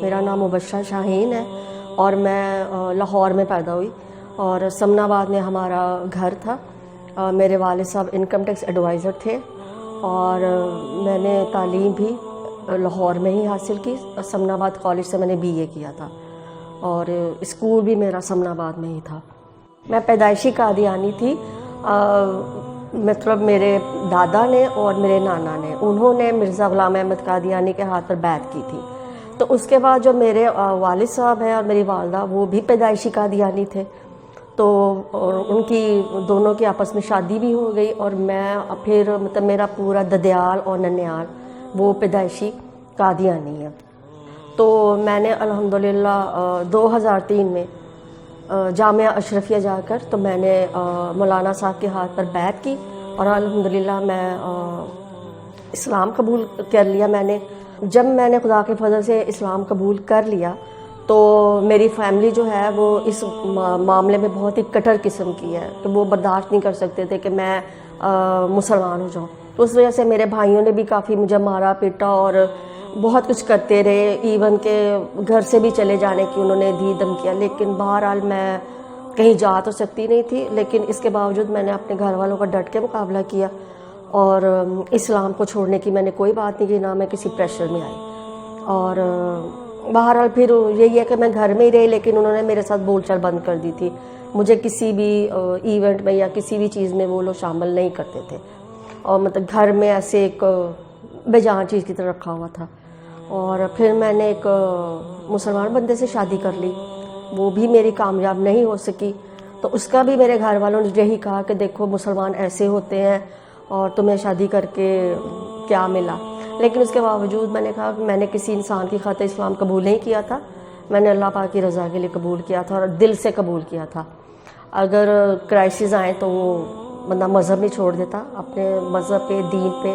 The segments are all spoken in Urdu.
میرا نام مبشرہ شاہین ہے اور میں لاہور میں پیدا ہوئی اور سمنا آباد میں ہمارا گھر تھا. میرے والد صاحب انکم ٹیکس ایڈوائزر تھے اور میں نے تعلیم بھی لاہور میں ہی حاصل کی. سمنا آباد کالج سے میں نے BA کیا تھا اور اسکول بھی میرا سمنا آباد میں ہی تھا. میں پیدائشی قادیانی تھی. مطلب میرے دادا نے اور میرے نانا نے انہوں نے مرزا غلام احمد قادیانی کے ہاتھ پر بیعت کی تھی. تو اس کے بعد جو میرے والد صاحب ہیں اور میری والدہ وہ بھی پیدائشی قادیانی تھے. تو ان کی دونوں کی آپس میں شادی بھی ہو گئی اور میں پھر مطلب میرا پورا ددیال اور ننیال وہ پیدائشی قادیانی ہے. تو میں نے الحمدللہ 2003 میں جامعہ اشرفیہ جا کر تو میں نے مولانا صاحب کے ہاتھ پر بیعت کی اور الحمدللہ میں اسلام قبول کر لیا. جب میں نے خدا کے فضل سے اسلام قبول کر لیا تو میری فیملی جو ہے وہ اس معاملے میں بہت ہی کٹر قسم کی ہے کہ وہ برداشت نہیں کر سکتے تھے کہ میں مسلمان ہو جاؤں. تو اس وجہ سے میرے بھائیوں نے بھی کافی مجھے مارا پیٹا اور بہت کچھ کرتے رہے. ایون کہ گھر سے بھی چلے جانے کی انہوں نے دی دھمکیاں. لیکن بہرحال میں کہیں جا تو سکتی نہیں تھی لیکن اس کے باوجود میں نے اپنے گھر والوں کا ڈٹ کے مقابلہ کیا اور اسلام کو چھوڑنے کی میں نے کوئی بات نہیں کی, نہ میں کسی پریشر میں آئی. اور بہرحال پھر یہی ہے کہ میں گھر میں ہی رہی لیکن انہوں نے میرے ساتھ بول چال بند کر دی تھی. مجھے کسی بھی ایونٹ میں یا کسی بھی چیز میں وہ لوگ شامل نہیں کرتے تھے اور مطلب گھر میں ایسے ایک بے جان چیز کی طرح رکھا ہوا تھا. اور پھر میں نے ایک مسلمان بندے سے شادی کر لی, وہ بھی میری کامیاب نہیں ہو سکی. تو اس کا بھی میرے گھر والوں نے یہی کہا کہ دیکھو مسلمان ایسے ہوتے ہیں اور تمہیں شادی کر کے کیا ملا. لیکن اس کے باوجود میں نے کہا کہ میں نے کسی انسان کی خاطر اسلام قبول نہیں کیا تھا, میں نے اللہ پاک کی رضا کے لیے قبول کیا تھا اور دل سے قبول کیا تھا. اگر کرائسس آئیں تو وہ بندہ مذہب نہیں چھوڑ دیتا, اپنے مذہب پہ دین پہ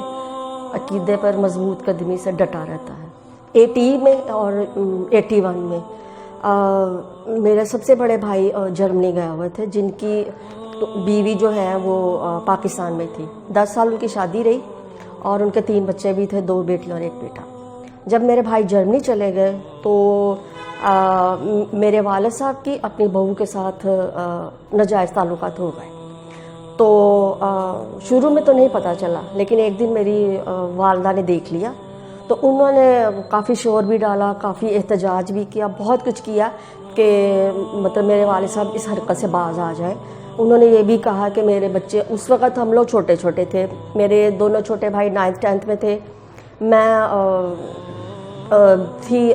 عقیدے پر مضبوط قدمی سے ڈٹا رہتا ہے. 80 میں اور 81 میں میرے سب سے بڑے بھائی جرمنی گئے ہوئے تھے جن کی بیوی جو ہے وہ پاکستان میں تھی. 10 سال ان کی شادی رہی اور ان کے 3 بچے بھی تھے, 2 بیٹیاں اور 1 بیٹا. جب میرے بھائی جرمنی چلے گئے تو میرے والد صاحب کی اپنی بہو کے ساتھ ناجائز تعلقات ہو گئے. تو شروع میں تو نہیں پتہ چلا لیکن ایک دن میری والدہ نے دیکھ لیا تو انہوں نے کافی شور بھی ڈالا, کافی احتجاج بھی کیا, بہت کچھ کیا کہ مطلب میرے والد صاحب اس حرکت سے باز آ جائے. انہوں نے یہ بھی کہا کہ میرے بچے, اس وقت ہم لوگ چھوٹے چھوٹے تھے, میرے دونوں چھوٹے بھائی 9th 10th میں تھے, میں تھی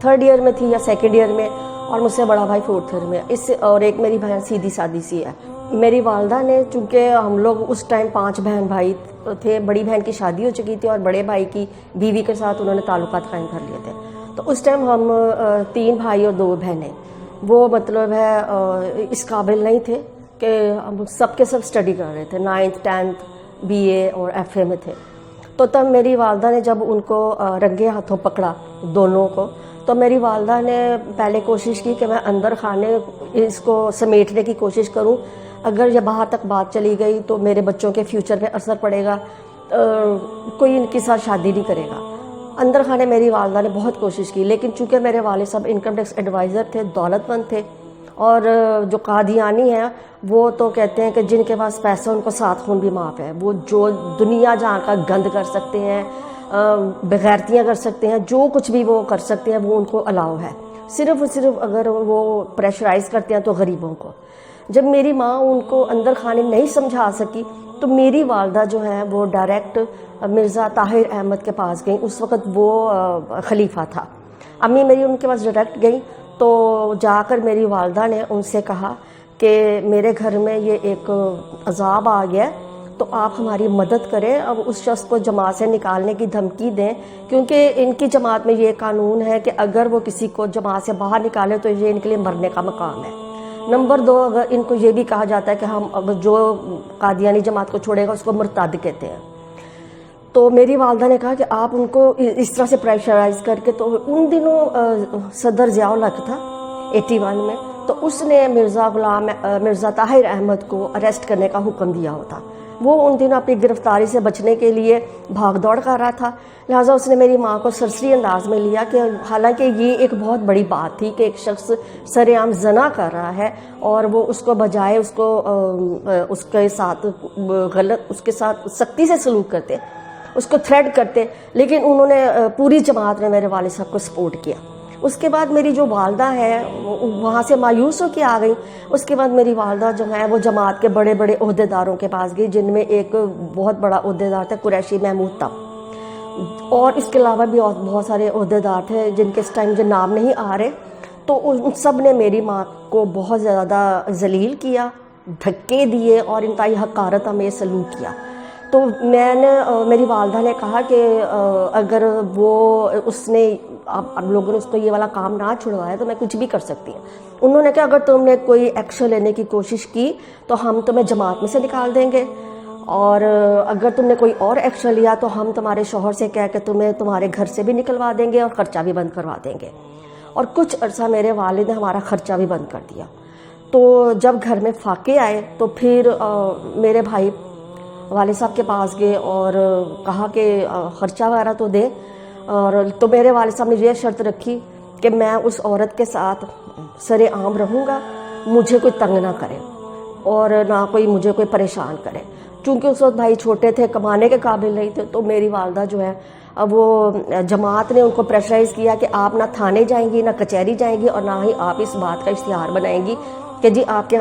3rd ایئر میں تھی یا 2nd ایئر میں اور مجھ سے بڑا بھائی 4th ایئر میں. اور ایک میری بہن سیدھی سادی سی ہے. میری والدہ نے چونکہ ہم لوگ اس ٹائم 5 بہن بھائی تھے, بڑی بہن کی شادی ہو چکی تھی اور بڑے بھائی کی بیوی کے ساتھ انہوں نے تعلقات قائم کر لیے تھے. تو اس ٹائم ہم 3 بھائی اور 2 بہنیں وہ مطلب ہے اس قابل نہیں تھے کہ ہم سب کے سب اسٹڈی کر رہے تھے, 9th 10th BA اور FA میں تھے. تو تب میری والدہ نے جب ان کو رنگے ہاتھوں پکڑا دونوں کو تو میری والدہ نے پہلے کوشش کی کہ میں اندر خانے اس کو سمیٹنے کی کوشش کروں, اگر یہ باہر تک بات چلی گئی تو میرے بچوں کے فیوچر پہ اثر پڑے گا, کوئی ان کے ساتھ شادی نہیں کرے گا. اندر خانے میری والدہ نے بہت کوشش کی لیکن چونکہ میرے والد صاحب انکم ٹیکس ایڈوائزر تھے, دولت مند تھے اور جو قادیانی ہیں وہ تو کہتے ہیں کہ جن کے پاس پیسہ ان کو 7 خون بھی معاف ہے. وہ جو دنیا جہاں کا گند کر سکتے ہیں, بغیرتیاں کر سکتے ہیں, جو کچھ بھی وہ کر سکتے ہیں وہ ان کو الاؤ ہے. صرف اگر وہ پریشرائز کرتے ہیں تو غریبوں کو. جب میری ماں ان کو اندر خانے نہیں سمجھا سکی تو میری والدہ جو ہے وہ ڈائریکٹ مرزا طاہر احمد کے پاس گئیں. اس وقت وہ خلیفہ تھا. امی میری ان کے پاس ڈائریکٹ گئی تو جا کر میری والدہ نے ان سے کہا کہ میرے گھر میں یہ ایک عذاب آ گیا تو آپ ہماری مدد کریں, اب اس شخص کو جماعت سے نکالنے کی دھمکی دیں کیونکہ ان کی جماعت میں یہ قانون ہے کہ اگر وہ کسی کو جماعت سے باہر نکالے تو یہ ان کے لیے مرنے کا مقام ہے. نمبر 2, اگر ان کو یہ بھی کہا جاتا ہے کہ ہم اگر جو قادیانی جماعت کو چھوڑے گا اس کو مرتد کہتے ہیں. تو میری والدہ نے کہا کہ آپ ان کو اس طرح سے پریشرائز کر کے, تو ان دنوں صدر ضیاء الحق تھا 81 میں, تو اس نے مرزا طاہر احمد کو اریسٹ کرنے کا حکم دیا ہوتا وہ ان دنوں اپنی گرفتاری سے بچنے کے لیے بھاگ دوڑ کر رہا تھا، لہٰذا اس نے میری ماں کو سرسری انداز میں لیا کہ حالانکہ یہ ایک بہت بڑی بات تھی کہ ایک شخص سر عام زنا کر رہا ہے اور وہ اس کو بجائے اس کے ساتھ اس کے ساتھ سختی سے سلوک کرتے، اس کو تھریٹ کرتے، لیکن انہوں نے پوری جماعت نے میرے والد صاحب کو سپورٹ کیا۔ اس کے بعد میری جو والدہ ہے وہاں سے مایوس ہو کے آ گئی۔ اس کے بعد میری والدہ جو ہے وہ جماعت کے بڑے بڑے عہدیداروں کے پاس گئی، جن میں ایک بہت بڑا عہدیدار تھا قریشی محمود تھا، اور اس کے علاوہ بھی اور بہت سارے عہدیدار تھے جن کے اس ٹائم جو نام نہیں آ رہے۔ تو ان سب نے میری ماں کو بہت زیادہ ذلیل کیا، دھکے دیے اور انتہائی حقارت ہمیں سلوک کیا۔ تو میری والدہ نے کہا کہ اگر اس نے اب لوگوں نے اس کو یہ والا کام نہ چھڑوایا تو میں کچھ بھی کر سکتی ہوں۔ انہوں نے کہا اگر تم نے کوئی ایکشن لینے کی کوشش کی تو ہم تمہیں جماعت میں سے نکال دیں گے، اور اگر تم نے کوئی اور ایکشن لیا تو ہم تمہارے شوہر سے کہہ کے تمہیں تمہارے گھر سے بھی نکلوا دیں گے اور خرچہ بھی بند کروا دیں گے۔ اور کچھ عرصہ میرے والد نے ہمارا خرچہ بھی بند کر دیا۔ تو جب گھر میں فاقے آئے تو پھر میرے بھائی والد صاحب کے پاس گئے اور کہا کہ خرچہ وغیرہ تو دے، اور تو میرے والد صاحب نے یہ شرط رکھی کہ میں اس عورت کے ساتھ سر عام رہوں گا، مجھے کوئی تنگ نہ کرے اور نہ کوئی مجھے کوئی پریشان کرے۔ چونکہ اس وقت بھائی چھوٹے تھے، کمانے کے قابل نہیں تھے، تو میری والدہ جو ہے وہ جماعت نے ان کو پریشرائز کیا کہ آپ نہ تھانے جائیں گی، نہ کچہری جائیں گی، اور نہ ہی آپ اس بات کا اشتہار بنائیں گی کہ جی آپ کے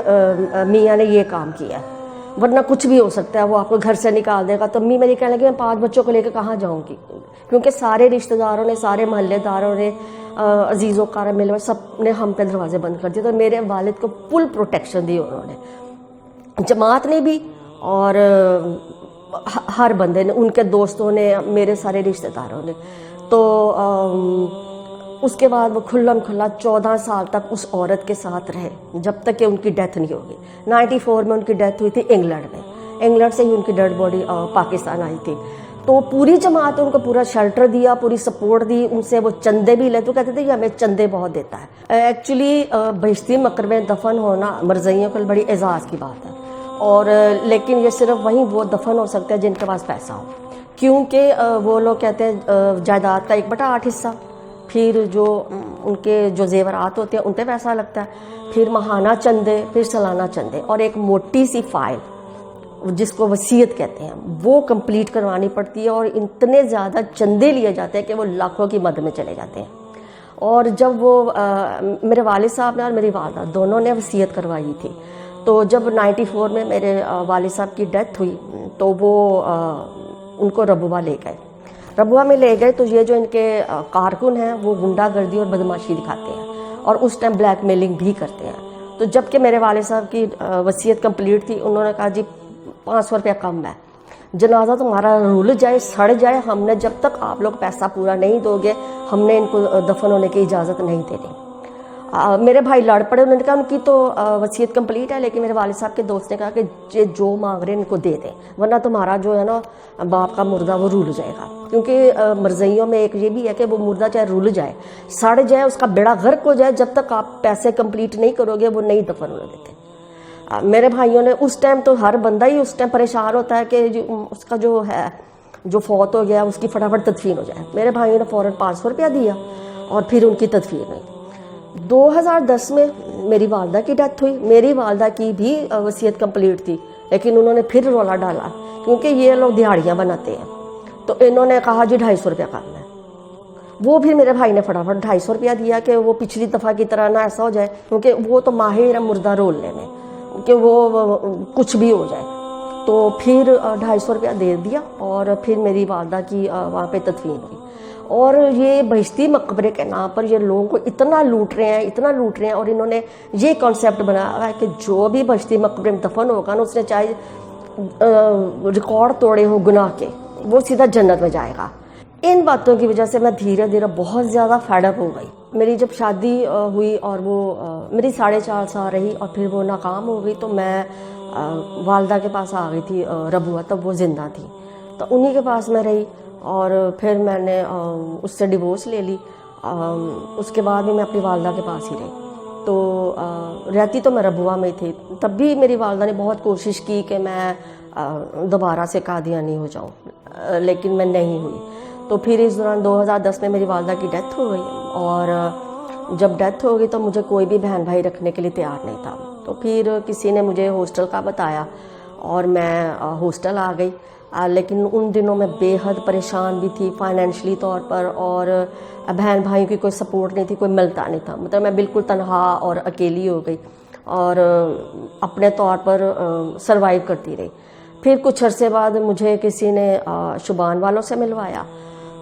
میاں نے یہ کام کیا ہے، ورنہ کچھ بھی ہو سکتا ہے، وہ آپ کو گھر سے نکال دے گا۔ تو امی میری کہنے لگی میں 5 بچوں کو لے کے کہاں جاؤں گی، کیونکہ سارے رشتہ داروں نے، سارے محلے داروں نے، عزیزوں کارا مل سب نے ہم پہ دروازے بند کر دیے۔ تو میرے والد کو فل پروٹیکشن دی انہوں نے، جماعت نے بھی اور ہر بندے نے، ان کے دوستوں نے، میرے سارے رشتہ داروں نے۔ تو اس کے بعد وہ کھلم کھلا 14 سال تک اس عورت کے ساتھ رہے، جب تک کہ ان کی ڈیتھ نہیں ہوگی۔ 94 میں ان کی ڈیتھ ہوئی تھی انگلینڈ میں، انگلینڈ سے ہی ان کی ڈیڈ باڈی پاکستان آئی تھی۔ تو پوری جماعت نے ان کو پورا شیلٹر دیا، پوری سپورٹ دی، ان سے وہ چندے بھی لے، تو کہتے تھے کہ ہمیں چندے بہت دیتا ہے۔ ایکچولی بہشتی مقبرے میں دفن ہونا مرزائیوں کے بڑی اعزاز کی بات ہے، اور لیکن یہ صرف وہیں وہ دفن ہو سکتا ہے جن کے پاس پیسہ ہو، کیونکہ وہ لوگ کہتے ہیں جائیداد کا 1/8 حصہ، پھر جو ان کے جو زیورات ہوتے ہیں ان پہ پیسہ لگتا ہے، پھر ماہانہ چندے، پھر سالانہ چندے، اور ایک موٹی سی فائل جس کو وصیت کہتے ہیں وہ کمپلیٹ کروانی پڑتی ہے، اور اتنے زیادہ چندے لیے جاتے ہیں کہ وہ لاکھوں کی مد میں چلے جاتے ہیں۔ اور جب وہ میرے والد صاحب نے اور میری والدہ دونوں نے وصیت کروائی تھی، تو جب 94 میں میرے والد صاحب کی ڈیتھ ہوئی تو وہ ان کو ربوہ لے گئے، ربوہ میں لے گئے۔ تو یہ جو ان کے کارکن ہیں وہ غنڈہ گردی اور بدماشی دکھاتے ہیں، اور اس ٹائم بلیک میلنگ بھی کرتے ہیں۔ تو جب کہ میرے والد صاحب کی وصیت کمپلیٹ تھی، انہوں نے کہا جی 500 روپیہ کم ہے، جنازہ تمہارا رول جائے، سڑ جائے، ہم نے جب تک آپ لوگ پیسہ پورا نہیں دو گے ہم نے ان کو دفن ہونے کی اجازت نہیں دینی۔ میرے بھائی لڑ پڑے، انہوں نے کہا ان کی تو وصیت کمپلیٹ ہے، لیکن میرے والد صاحب کے دوست نے کہا کہ جو مانگ رہے ہیں ان کو دے دیں، ورنہ تمہارا جو ہے نا باپ کا مردہ وہ رول جائے گا۔ کیونکہ مرزائیوں میں ایک یہ بھی ہے کہ وہ مردہ چاہے رول جائے، سڑ جائے، اس کا بیڑا غرق ہو جائے، جب تک آپ پیسے کمپلیٹ نہیں کرو گے وہ نہیں دفن ہونے دیتے۔ میرے بھائیوں نے اس ٹائم تو ہر بندہ ہی اس ٹائم پریشان ہوتا ہے کہ اس کا جو ہے جو فوت ہو گیا اس کی فٹافٹ تدفین ہو جائے۔ میرے بھائیوں نے فوراً 500 روپیہ دیا اور پھر ان کی تدفین ہوئی۔ 2010 میں میری والدہ کی ڈیتھ ہوئی، میری والدہ کی بھی وصیت کمپلیٹ تھی، لیکن انہوں نے پھر رولا ڈالا کیونکہ یہ لوگ دیہڑیاں بناتے ہیں، تو انہوں نے کہا جی 250 روپیہ کام ہے۔ وہ بھی میرے بھائی نے فٹافٹ 250 روپیہ دیا کہ وہ پچھلی دفعہ کی طرح نہ ایسا ہو جائے، کیونکہ وہ تو ماہر ہے مردہ رولنے میں کہ وہ کچھ بھی ہو جائے۔ تو پھر 250 روپیہ دے دیا اور پھر میری والدہ کی وہاں پہ تدفین ہوئی۔ اور یہ بہشتی مقبرے کے نام پر یہ لوگوں کو اتنا لوٹ رہے ہیں، اتنا لوٹ رہے ہیں، اور انہوں نے یہ کانسیپٹ بنایا ہے کہ جو بھی بہشتی مقبرے میں دفن ہوگا نا، اس نے چاہے ریکارڈ توڑے ہو گناہ کے، وہ سیدھا جنت میں جائے گا۔ ان باتوں کی وجہ سے میں دھیرے دھیرے بہت زیادہ فیڈ اپ ہو گئی۔ میری جب شادی ہوئی اور وہ میری 4.5 سال رہی اور پھر وہ ناکام ہو گئی، تو میں والدہ کے پاس آ گئی تھی ربوہ، تب وہ زندہ تھی، تو انہی کے پاس میں رہی، اور پھر میں نے اس سے ڈیورس لے لی۔ اس کے بعد بھی میں اپنی والدہ کے پاس ہی رہی، تو رہتی تو میں ربوہ میں تھی۔ تب بھی میری والدہ نے بہت کوشش کی کہ میں دوبارہ سے قادیانی ہو جاؤں، لیکن میں نہیں ہوئی۔ تو پھر اس دوران 2010 میں میری والدہ کی ڈیتھ ہو گئی، اور جب ڈیتھ ہو گئی تو مجھے کوئی بھی بہن بھائی رکھنے کے لیے تیار نہیں تھا۔ تو پھر کسی نے مجھے ہاسٹل کا بتایا اور میں ہاسٹل آ گئی، لیکن ان دنوں میں بے حد پریشان بھی تھی فائنینشلی طور پر، اور بہن بھائیوں کی کوئی سپورٹ نہیں تھی، کوئی ملتا نہیں تھا، مطلب میں بالکل تنہا اور اکیلی ہو گئی اور اپنے طور پر سروائیو کرتی رہی۔ پھر کچھ عرصے بعد مجھے کسی نے شبان والوں سے ملوایا،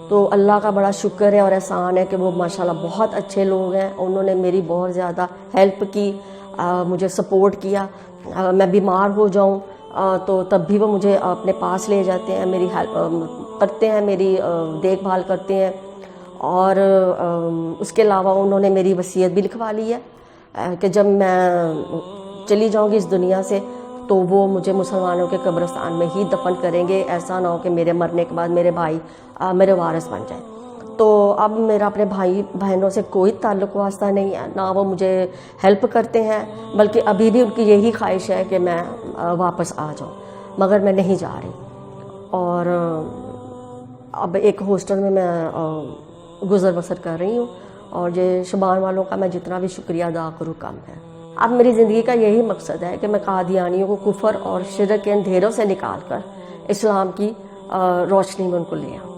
تو اللہ کا بڑا شکر ہے اور احسان ہے کہ وہ ماشاءاللہ بہت اچھے لوگ ہیں، انہوں نے میری بہت زیادہ ہیلپ کی، مجھے سپورٹ کیا۔ میں بیمار ہو جاؤں تو تب بھی وہ مجھے اپنے پاس لے جاتے ہیں، میری ہیلپ کرتے ہیں، میری دیکھ بھال کرتے ہیں، اور اس کے علاوہ انہوں نے میری وصیت بھی لکھوا لی ہے کہ جب میں چلی جاؤں گی اس دنیا سے تو وہ مجھے مسلمانوں کے قبرستان میں ہی دفن کریں گے، ایسا نہ ہو کہ میرے مرنے کے بعد میرے بھائی میرے وارث بن جائیں۔ تو اب میرا اپنے بھائی بہنوں سے کوئی تعلق واسطہ نہیں ہے، نہ وہ مجھے ہیلپ کرتے ہیں، بلکہ ابھی بھی ان کی یہی خواہش ہے کہ میں واپس آ جاؤں، مگر میں نہیں جا رہی۔ اور اب ایک ہاسٹل میں گزر بسر کر رہی ہوں، اور یہ شبان والوں کا میں جتنا بھی شکریہ ادا کروں کم ہے۔ اب میری زندگی کا یہی مقصد ہے کہ میں قادیانیوں کو کفر اور شرک کے اندھیروں سے نکال کر اسلام کی روشنی میں ان کو لے آؤں۔